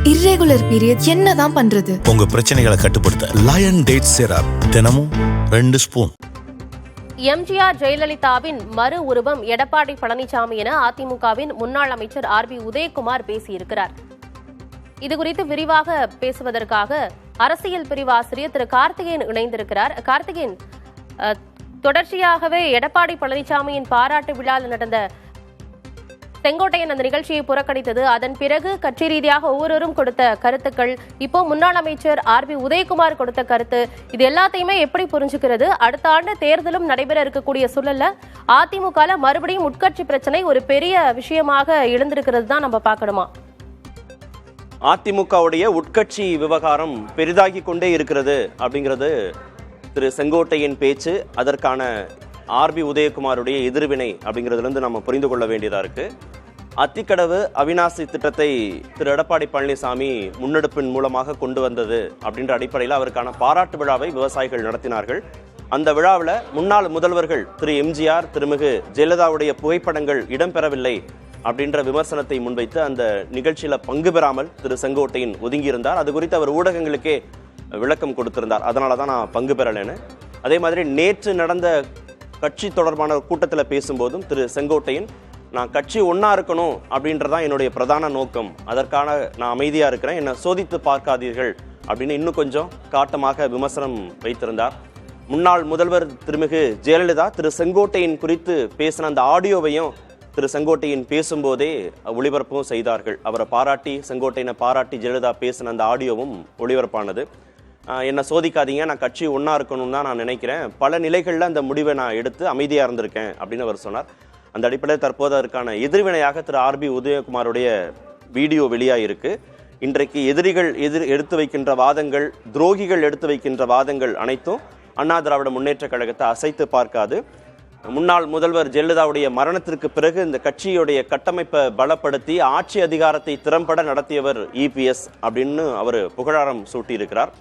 Irregular period என்னதான் பண்றது? உங்க பிரச்சனைகளை கட்டுப்படுத்த லயன் டேட் சிரப் தினமும் 2 ஸ்பூன். எம்ஜிஆர் ஜெயலலிதாவின் மறு உருவம் எடப்பாடி பழனிசாமி என அதிமுகவின் முன்னாள் அமைச்சர் ஆர்பி உதயகுமார் பேசியிருக்கிறார். இதுகுறித்து விரிவாக பேசுவதற்காக அரசியல் பிரிவு ஆசிரியர் திரு கார்த்திகேயன் இணைந்திருக்கிறார். கார்த்திகேயன், தொடர்ச்சியாகவே எடப்பாடி பழனிசாமியின் பாராட்டு விழாவில் நடந்த செங்கோட்டையன் அந்த நிகழ்ச்சியை புறக்கணித்தது, அதன் பிறகு கட்சி ரீதியாக ஒவ்வொருவரும் கொடுத்த கருத்துக்கள், இப்போ முன்னாள் அமைச்சர் ஆர்பி உதயகுமார் கொடுத்த கருத்து, இது எல்லாத்தையுமே எப்படி புரிஞ்சுக்கிறது? அடுத்த ஆண்டு தேர்தலும் நடைபெற இருக்கக்கூடிய சூழல்ல அதிமுக மறுபடியும் உட்கட்சி பிரச்சனை ஒரு பெரிய விஷயமாக எழுந்திருக்கிறது தான் நம்ம பார்க்கணுமா? அதிமுகவுடைய உட்கட்சி விவகாரம் பெரிதாகி கொண்டே இருக்கிறது அப்படிங்கிறது திரு செங்கோட்டையின் பேச்சு, அதற்கான ஆர்பி உதயகுமாருடைய எதிர்வினை அப்படிங்கிறதுலேருந்து நம்ம புரிந்து கொள்ள வேண்டியதாக இருக்குது. அத்திக்கடவு அவிநாசி திட்டத்தை திரு எடப்பாடி பழனிசாமி முன்னெடுப்பின் மூலமாக கொண்டு வந்தது அப்படின்ற அடிப்படையில் அவருக்கான பாராட்டு விழாவை விவசாயிகள் நடத்தினார்கள். அந்த விழாவில் முன்னாள் முதல்வர்கள் திரு எம்ஜிஆர், திருமிகு ஜெயலலிதாவுடைய புகைப்படங்கள் இடம்பெறவில்லை அப்படின்ற விமர்சனத்தை முன்வைத்து அந்த நிகழ்ச்சியில் பங்கு பெறாமல் திரு செங்கோட்டையன் ஒதுங்கியிருந்தார். அது குறித்து அவர் ஊடகங்களுக்கே விளக்கம் கொடுத்திருந்தார். அதனால தான் நான் பங்கு பெறலைன்னு. அதே மாதிரி நேற்று நடந்த கட்சி தொடர்பான கூட்டத்தில் பேசும்போதும் திரு செங்கோட்டையன், நான் கட்சி ஒன்றா இருக்கணும் அப்படின்றதான் என்னுடைய பிரதான நோக்கம், அதற்கான நான் அமைதியாக இருக்கிறேன், என்னை சோதித்து பார்க்காதீர்கள் அப்படின்னு இன்னும் கொஞ்சம் காட்டமாக விமர்சனம் வைத்திருந்தார். முன்னாள் முதல்வர் திருமிகு ஜெயலலிதா திரு செங்கோட்டையன் குறித்து பேசின அந்த ஆடியோவையும் திரு செங்கோட்டையன் பேசும்போதே ஒளிபரப்பும் செய்தார்கள். அவரை பாராட்டி, செங்கோட்டையனை பாராட்டி ஜெயலலிதா பேசின அந்த ஆடியோவும் ஒளிபரப்பானது. என்னை சோதிக்காதீங்க, நான் கட்சி ஒன்றா இருக்கணும்னு தான் நான் நினைக்கிறேன், பல நிலைகளில் அந்த முடிவை நான் எடுத்து அமைதியாக இருந்திருக்கேன் அப்படின்னு அவர் சொன்னார். அந்த அடிப்படையில் தற்போது அதற்கான எதிர்வினையாக திரு ஆர்பி உதயகுமாருடைய வீடியோ வெளியாகிருக்கு. இன்றைக்கு எதிரிகள் எடுத்து வைக்கின்ற வாதங்கள், துரோகிகள் எடுத்து வைக்கின்ற வாதங்கள் அனைத்தும் அண்ணா திராவிட முன்னேற்ற கழகத்தை அசைத்து பார்க்காது. முன்னாள் முதல்வர் ஜெயலலிதாவுடைய மரணத்திற்கு பிறகு இந்த கட்சியுடைய கட்டமைப்பை பலப்படுத்தி ஆட்சி அதிகாரத்தை திறம்பட நடத்தியவர் இபிஎஸ் அப்படின்னு அவர் புகழாரம் சூட்டியிருக்கிறார்.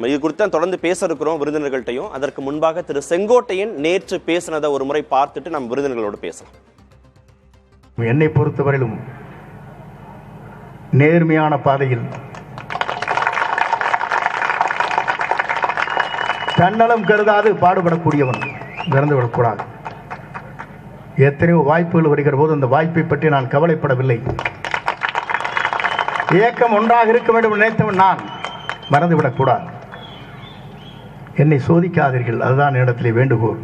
இது குறித்து தொடர்ந்து பேச இருக்கிறோம் விருந்தினர்கள்ட்டையும். அதற்கு முன்பாக திரு செங்கோட்டையன் நேற்று பேசினதை ஒரு முறை பார்த்துட்டு நம்ம விருந்தினர்களோடு பேசலாம். என்னை பொறுத்தவரையிலும் நேர்மையான பாதையில் தன்னலம் கருதாது பாடுபடக்கூடியவன் இறந்துவிடக்கூடாது. எத்தனையோ வாய்ப்புகள் வருகிற போது அந்த வாய்ப்பை பற்றி நான் கவலைப்படவில்லை. இயக்கம் ஒன்றாக இருக்க வேண்டும் நினைத்தவன் நான் மறந்துவிடக்கூடாது. என்னை சோதிக்காதீர்கள், அதுதான் இடத்திலே வேண்டுகோள்.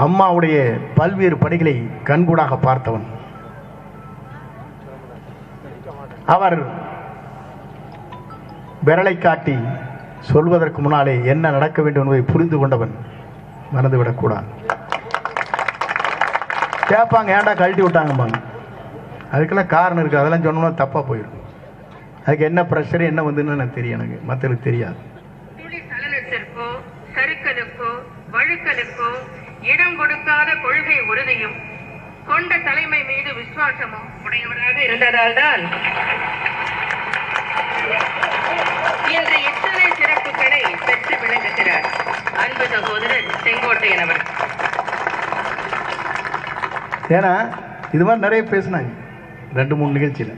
அம்மாவுடைய பல்வேறு பணிகளை கண்கூடாக பார்த்தவன். அவர் விரலை காட்டி சொல்வதற்கு முன்னாலே என்ன நடக்க வேண்டும் என்பதை புரிந்து கொண்டவன் மறந்துவிடக்கூடாது. கேட்பாங்க, ஏன்டா கழட்டி விட்டாங்கம்பாங்க. அதுக்கெல்லாம் காரணம் இருக்குது, அதெல்லாம் சொன்னோம்னா தப்பாக போயிடும். அதுக்கு என்ன ப்ரெஷர் என்ன வந்துன்னு எனக்கு தெரியும், எனக்கு மற்றவங்களுக்கு தெரியாது. சறுக்கலுக்கோ வழுக்கலுக்கோ இடம் கொடுக்காத கொள்கை உறுதியும் கொண்ட தலைமை மீது விசுவாசமும் உடையவராக இருந்ததால் தான் இன்று இத்தனை சிறப்புகளை பெற்று விளங்குகிறார் அன்பு சகோதரர் செங்கோட்டையன் அவர். ஏன்னா இது மாதிரி நிறைய பேசினாங்க 2-3 நிகழ்ச்சியில்.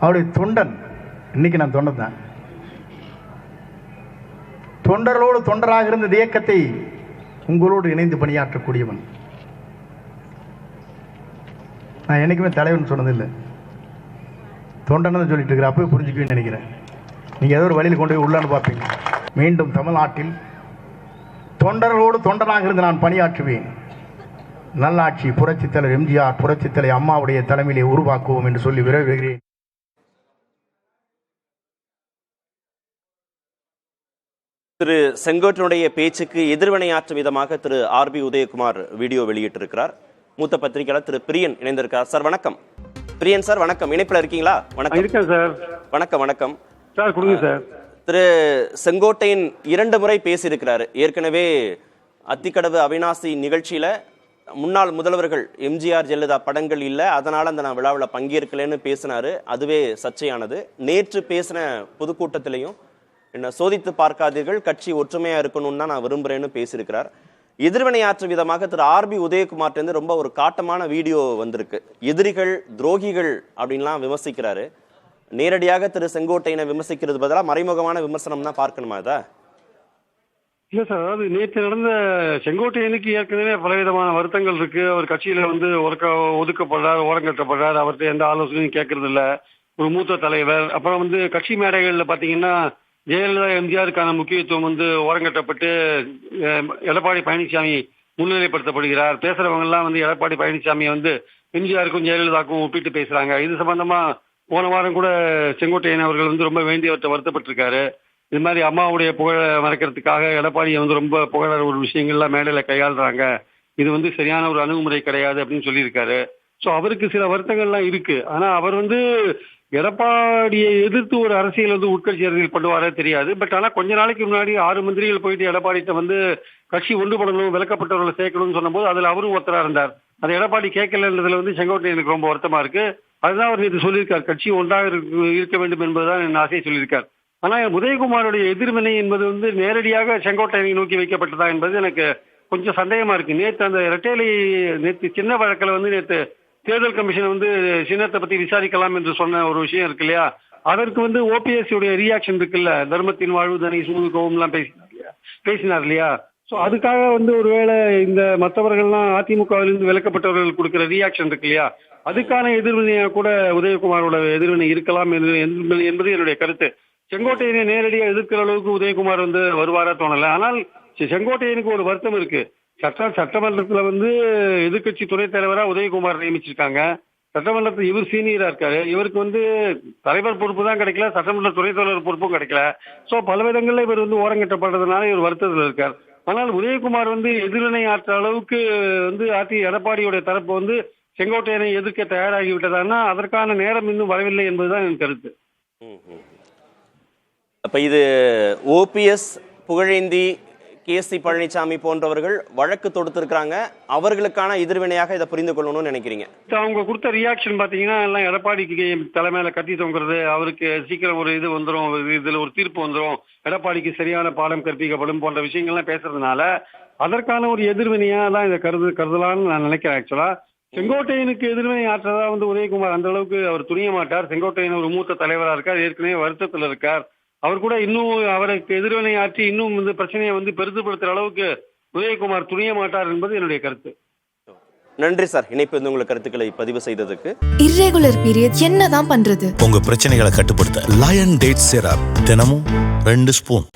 அவருடைய தொண்டன், இன்னைக்கு நான் தொண்டன் தான், தொண்டர்களோடு தொண்டராக இருந்த இயக்கத்தை உங்களோடு இணைந்து பணியாற்றக்கூடியவன். நான் என்னைக்குமே தலைவன் சொன்னதில்லை, தொண்டன் சொல்லிட்டு இருக்கிற. அப்பவே புரிஞ்சுக்குவேன்னு நினைக்கிறேன். நீங்கள் ஏதோ ஒரு வழியில் கொண்டு போய் உள்ளான்னு பார்ப்பீங்க. மீண்டும் தமிழ்நாட்டில் தொண்டர்களோடு தொண்டராக இருந்து நான் பணியாற்றுவேன். நல்லாட்சி புரட்சித் தலைவர் எம்ஜிஆர், புரட்சித் தலைவர் அம்மாவுடைய தலைமையிலே உருவாக்குவோம் என்று சொல்லி விரைவுகிறேன். திரு செங்கோட்டையனுடைய பேச்சுக்கு எதிர்வினையாற்றும் விதமாக திரு ஆர்பி உதயகுமார் வீடியோ வெளியிட்டிருக்கிறார். மூத்த பத்திரிகையாளர் திரு பிரியன் இணைந்திருக்கிறார். சார் வணக்கம். பிரியன் சார் வணக்கம், இணைப்பில் இருக்கீங்களா? வணக்கம். இருக்கேன் சார். வணக்கம். வணக்கம் சார், கொடுங்க சார். திரு செங்கோட்டையன் 2 முறை பேசியிருக்கிறாரு. ஏற்கனவே அத்திக்கடவு அவிநாசி நிகழ்ச்சியில முன்னாள் முதல்வர்கள் எம்ஜிஆர் ஜெயலலிதா படங்கள் இல்லை, அதனால அந்த நான் விழாவில் பங்கேற்கலன்னு பேசினாரு. அதுவே சர்ச்சையானது. நேற்று பேசின பொதுக்கூட்டத்திலையும் என்ன சோதித்து பார்க்காதீர்கள், கட்சி ஒற்றுமையா இருக்கணும்னு தான் நான் விரும்புறேன்னு பேசியிருக்கிறார். எதிர்வினையாற்று விதமாக திரு ஆர்பி உதயகுமார்ட்டேருந்து ரொம்ப ஒரு காட்டமான வீடியோ வந்திருக்கு. எதிரிகள் துரோகிகள் அப்படின்லாம் விமர்சிக்கிறாரு. நேரடியாக திரு செங்கோட்டையனை விமர்சிக்கிறது பதிலாக மறைமுகமான விமர்சனம் தான் பார்க்கணுமா இதை? இல்ல சார், அதாவது நேற்று நடந்த செங்கோட்டையனுக்கு ஏற்கனவே பலவிதமான வருத்தங்கள் இருக்கு. அவர் கட்சியில வந்து ஒதுக்கப்படுறார், ஓரங்கட்டப்படுறார், அவர்கிட்ட எந்த ஆலோசனையும் கேட்கறது இல்ல. ஒரு மூத்த தலைவர். அப்புறம் வந்து கட்சி மேடைகள்ல பாத்தீங்கன்னா ஜெயலலிதா எம்ஜிஆருக்கான முக்கியத்துவம் வந்து ஓரங்கட்டப்பட்டு எடப்பாடி பழனிசாமி முன்னிலைப்படுத்தப்படுகிறார். பேசுறவங்க எல்லாம் வந்து எடப்பாடி பழனிசாமியை வந்து எம்ஜிஆருக்கும் ஜெயலலிதாவுக்கும் ஒப்பிட்டு பேசுறாங்க. இது சம்பந்தமா போன வாரம் கூட செங்கோட்டையன் அவர்கள் வந்து ரொம்ப வேண்டியவற்றை வருத்தப்பட்டிருக்காரு. இது மாதிரி அம்மாவுடைய புகழ மறைக்கிறதுக்காக எடப்பாடியை வந்து ரொம்ப புகழ ஒரு விஷயங்கள்லாம் மேடையில கையாளுறாங்க. இது வந்து சரியான ஒரு அணுகுமுறை கிடையாது அப்படின்னு சொல்லியிருக்காரு. ஸோ அவருக்கு சில வருத்தங்கள்லாம் இருக்கு. ஆனா அவர் வந்து எடப்பாடியை எதிர்த்து ஒரு அரசியல் வந்து உட்கட்சி அரசியல் பண்ணுவாரே தெரியாது. பட் ஆனா கொஞ்ச நாளைக்கு முன்னாடி 6 மந்திரிகள் போயிட்டு எடப்பாடிட்ட வந்து கட்சி ஒன்றுபடணும், விலக்கப்பட்டவர்களை சேர்க்கணும்னு சொன்னபோது அதுல அவரும் ஒருத்தரா இருந்தார். அது எடப்பாடி கேட்கலன்றதுல வந்து செங்கோட்டையனுக்கு ரொம்ப வருத்தமா இருக்கு. அதுதான் அவர் இது சொல்லியிருக்கார், கட்சி ஒன்றாக இருக்க வேண்டும் என்பதுதான் என் ஆசையை சொல்லியிருக்கார். ஆனா உதயகுமாருடைய எதிர்வினை என்பது வந்து நேரடியாக செங்கோட்டையனை நோக்கி வைக்கப்பட்டதா என்பது எனக்கு கொஞ்சம் சந்தேகமா இருக்கு. நேற்று அந்த இரட்டைலை சின்ன வழக்கில் வந்து நேற்று தேர்தல் கமிஷன் வந்து சின்னத்தை பத்தி விசாரிக்கலாம் என்று சொன்ன ஒரு விஷயம் இருக்கு இல்லையா, அதற்கு வந்து ஓபிஎஸ் உடைய ரியாக்ஷன் இருக்குல்ல, தர்மத்தின் வாழ்வு தனி சூழ்நிலை எல்லாம் பேசினார் இல்லையா. ஸோ அதுக்காக வந்து ஒருவேளை இந்த மற்றவர்கள்லாம் அதிமுகவிலிருந்து விலக்கப்பட்டவர்கள் கொடுக்கிற ரியாக்ஷன் இருக்கு இல்லையா, அதுக்கான எதிர்வினையா கூட உதயகுமாரோட எதிர்வினை இருக்கலாம் என்பது என்னுடைய கருத்து. செங்கோட்டையனை நேரடியாக எதிர்க்கிற அளவுக்கு உதயகுமார் வந்து வருவாரா தோணல. ஆனால் செங்கோட்டையனுக்கு ஒரு வருத்தம் இருக்கு. சட்டமன்றத்துல வந்து எதிர்கட்சி துணைத் தலைவரா உதயகுமார் நியமிச்சிருக்காங்க. சட்டமன்றத்தில் இவர் சீனியரா இருக்காரு. இவருக்கு வந்து தலைவர் பொறுப்பு தான் கிடைக்கல, சட்டமன்ற துணைத் தலைவர் பொறுப்பும் கிடைக்கல. சோ பல விதங்கள்ல இவர் வந்து ஓரங்கட்டப்படுறதுனால இவர் வருத்தத்தில் இருக்கார். ஆனால் உதயகுமார் வந்து எதிர்வினை ஆற்ற அளவுக்கு வந்து எடப்பாடியுடைய தரப்பு வந்து செங்கோட்டையனை எதிர்க்க தயாராகி விட்டதான்னா அதற்கான நேரம் இன்னும் வரவில்லை என்பதுதான் என் கருத்து. அப்ப இது ஓபிஎஸ், புகழேந்தி, கேசி பழனிசாமி போன்றவர்கள் வழக்கு தொடுத்திருக்கிறாங்க. அவர்களுக்கான எதிர்வினையாக இதை புரிந்து கொள்ளணும்னு நினைக்கிறீங்க? அவங்க கொடுத்த ரியாக்ஷன் பாத்தீங்கன்னா எல்லாம் எடப்பாடிக்கு தலைமையில கத்தி தொங்குறது, அவருக்கு சீக்கிரம் ஒரு இது வந்துடும், இதுல ஒரு தீர்ப்பு வந்துடும், எடப்பாடிக்கு சரியான பாடம் கற்பிக்கப்படும் போன்ற விஷயங்கள்லாம் பேசுறதுனால அதற்கான ஒரு எதிர்வினையா தான் இதை கருதலாம்னு நான் நினைக்கிறேன். ஆக்சுவலா செங்கோட்டையனுக்கு எதிர்வினை ஆற்றதா வந்து உதயகுமார் அந்த அளவுக்கு அவர் துணிய மாட்டார். செங்கோட்டையன் ஒரு மூத்த தலைவரா இருக்கார், ஏற்கனவே வருத்தத்தில் இருக்கார். அவர் கூட இன்னும் அவருக்கு எதிர்வினை ஆற்றி இன்னும் இந்த பிரச்சனையை வந்து பெரிதுபடுத்துற அளவுக்கு உதயகுமார் துணிய மாட்டார் என்பது என்னுடைய கருத்து. நன்றி சார், இணைப்பு உங்களுக்கு கருத்துக்களை பதிவு செய்ததுக்கு. இர்ரெகுலர் பீரியட் என்னதான் பண்றது? உங்க பிரச்சனைகளை கட்டுப்படுத்த லயன் டேட் சிரப் தினமும் 2 ஸ்பூன்.